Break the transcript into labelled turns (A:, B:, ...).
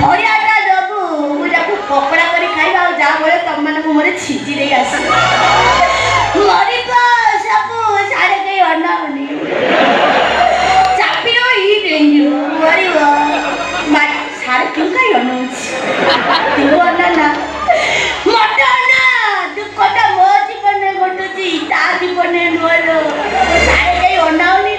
A: ଅଳିଆଟା ଦବୁ ମୁଁ ତାକୁ ପକୋଡ଼ା କରି ଖାଇବା ଆଉ ଯାହା ଫଳରେ ତମମାନଙ୍କୁ ମୋର ଛିଞ୍ଚି ଦେଇ ଆସିବ ମରିବ ସବୁ ସାଡ଼େ କେହି ଅନାଉନି ଚାପିବ ଇ ଡେଇଯିବ ମରିବ ସାଡ଼େ ତୁ କାହିଁ ଅନଉଛି ତୁ ଅନା ନା ମତେ ଅନା ଦୁଃଖଟା ମୋ ଜୀବନରେ ଘଟୁଛି ତା ଜୀବନରେ ନୁହଁ ସାଡ଼େ କେହି ଅନାଉନି